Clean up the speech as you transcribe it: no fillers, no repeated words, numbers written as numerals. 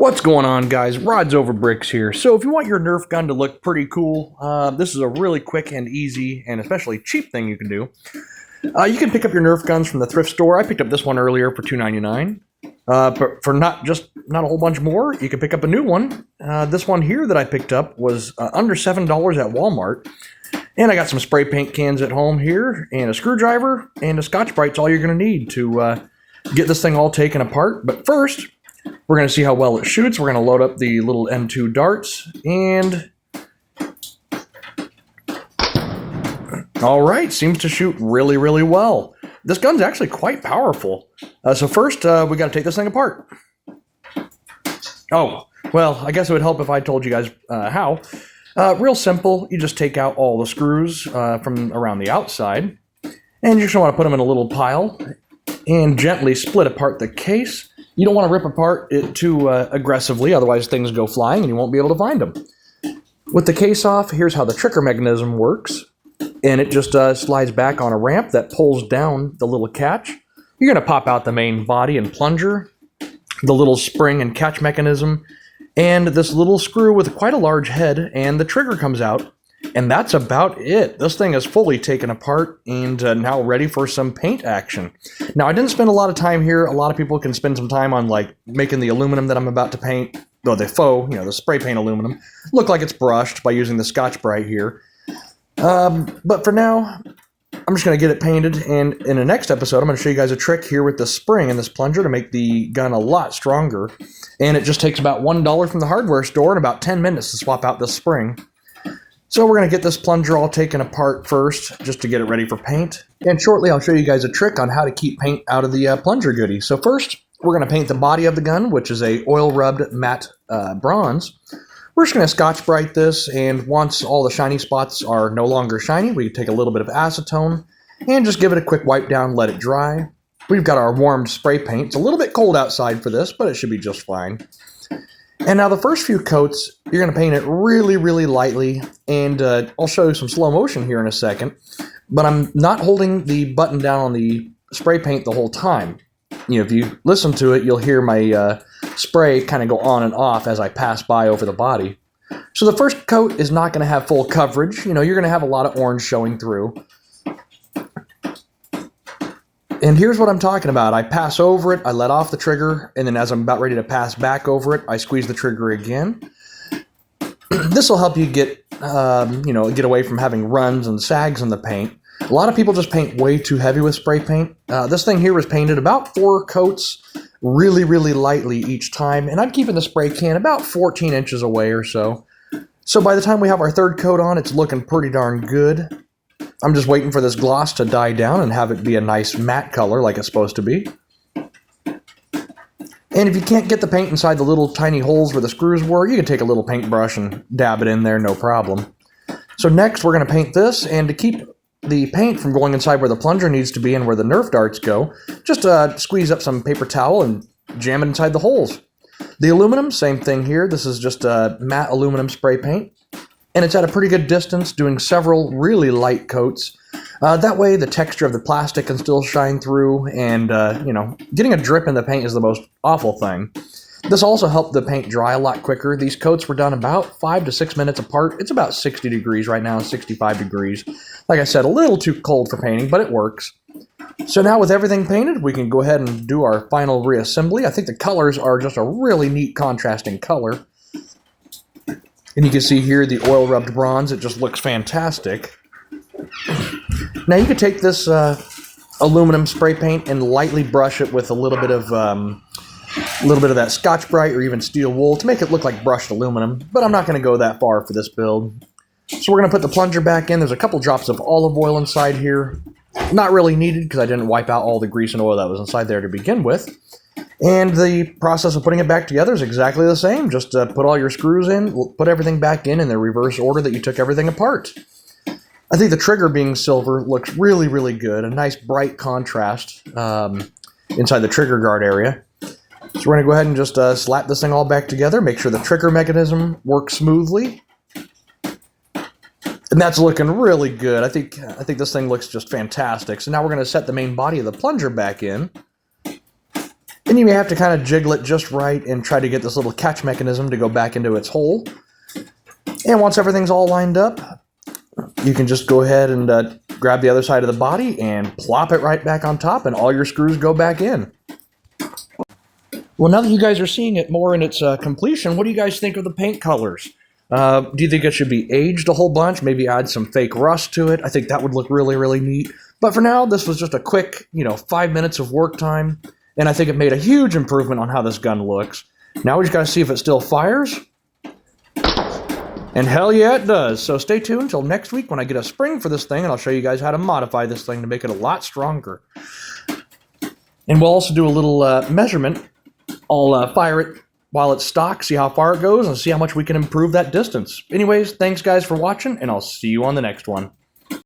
What's going on, guys? Rods Over Bricks here. So if you want your Nerf gun to look pretty cool, this is a really quick and easy and especially cheap thing you can do. You can pick up your Nerf guns from the thrift store. I picked up this one earlier for $2.99. For not a whole bunch more, you can pick up a new one. This one here that I picked up was under $7 at Walmart. And I got some spray paint cans at home here, and a screwdriver, and a Scotch-Brite's all you're going to need to get this thing all taken apart. But first, we're going to see how well it shoots. We're going to load up the little M2 darts, and all right, seems to shoot really, really well. This gun's actually quite powerful. So first, we got to take this thing apart. Oh, well, I guess it would help if I told you guys how. Real simple. You just take out all the screws from around the outside, and you just want to put them in a little pile and gently split apart the case. You don't want to rip apart it too aggressively, otherwise things go flying and you won't be able to find them. With the case off, here's how the trigger mechanism works. And it just slides back on a ramp that pulls down the little catch. You're going to pop out the main body and plunger, the little spring and catch mechanism, and this little screw with quite a large head, and the trigger comes out. And that's about it. This thing is fully taken apart and now ready for some paint action. Now, I didn't spend a lot of time here. A lot of people can spend some time on like making the aluminum that I'm about to paint, or the faux, the spray paint aluminum, look like it's brushed by using the Scotch-Brite here. But for now, I'm just going to get it painted, and in the next episode, I'm going to show you guys a trick here with the spring and this plunger to make the gun a lot stronger. And it just takes about $1 from the hardware store and about 10 minutes to swap out this spring. So we're going to get this plunger all taken apart first, just to get it ready for paint. And shortly, I'll show you guys a trick on how to keep paint out of the plunger goodie. So first, we're going to paint the body of the gun, which is a oil-rubbed matte bronze. We're just going to Scotch-Brite this, and once all the shiny spots are no longer shiny, we take a little bit of acetone and just give it a quick wipe down, let it dry. We've got our warmed spray paint. It's a little bit cold outside for this, but it should be just fine. And now the first few coats, you're going to paint it really, really lightly, and I'll show you some slow motion here in a second, but I'm not holding the button down on the spray paint the whole time. If you listen to it, you'll hear my spray kind of go on and off as I pass by over the body. So the first coat is not going to have full coverage. You're going to have a lot of orange showing through. And here's what I'm talking about. I pass over it, I let off the trigger, and then as I'm about ready to pass back over it, I squeeze the trigger again. This will help you get away from having runs and sags in the paint. A lot of people just paint way too heavy with spray paint. This thing here was painted about 4 coats really, really lightly each time, and I'm keeping the spray can about 14 inches away or so. So by the time we have our third coat on, it's looking pretty darn good. I'm just waiting for this gloss to die down and have it be a nice matte color like it's supposed to be. And if you can't get the paint inside the little tiny holes where the screws were, you can take a little paintbrush and dab it in there, no problem. So next we're going to paint this, and to keep the paint from going inside where the plunger needs to be and where the Nerf darts go, just squeeze up some paper towel and jam it inside the holes. The aluminum, same thing here. This is just matte aluminum spray paint. And it's at a pretty good distance, doing several really light coats. That way the texture of the plastic can still shine through, and getting a drip in the paint is the most awful thing. This also helped the paint dry a lot quicker. These coats were done about 5 to 6 minutes apart. It's about 60 degrees right now, 65 degrees. Like I said, a little too cold for painting, but it works. So now with everything painted, we can go ahead and do our final reassembly. I think the colors are just a really neat contrasting color. And you can see here the oil-rubbed bronze. It just looks fantastic. Now you could take this aluminum spray paint and lightly brush it with a little bit of that Scotch-Brite or even steel wool to make it look like brushed aluminum. But I'm not going to go that far for this build. So we're going to put the plunger back in. There's a couple drops of olive oil inside here. Not really needed because I didn't wipe out all the grease and oil that was inside there to begin with. And the process of putting it back together is exactly the same. Just put all your screws in, put everything back in the reverse order that you took everything apart. I think the trigger being silver looks really, really good. A nice bright contrast inside the trigger guard area. So we're going to go ahead and just slap this thing all back together, make sure the trigger mechanism works smoothly. And that's looking really good. I think this thing looks just fantastic. So now we're going to set the main body of the plunger back in. And you may have to kind of jiggle it just right and try to get this little catch mechanism to go back into its hole. And once everything's all lined up, you can just go ahead and grab the other side of the body and plop it right back on top, and all your screws go back in. Well, now that you guys are seeing it more in its completion, what do you guys think of the paint colors? Do you think it should be aged a whole bunch? Maybe add some fake rust to it? I think that would look really, really neat. But for now, this was just a quick, 5 minutes of work time, and I think it made a huge improvement on how this gun looks. Now we just gotta see if it still fires. And hell yeah, it does. So stay tuned until next week when I get a spring for this thing, and I'll show you guys how to modify this thing to make it a lot stronger. And we'll also do a little measurement. I'll fire it while it's stock, see how far it goes, and see how much we can improve that distance. Anyways, thanks guys for watching, and I'll see you on the next one.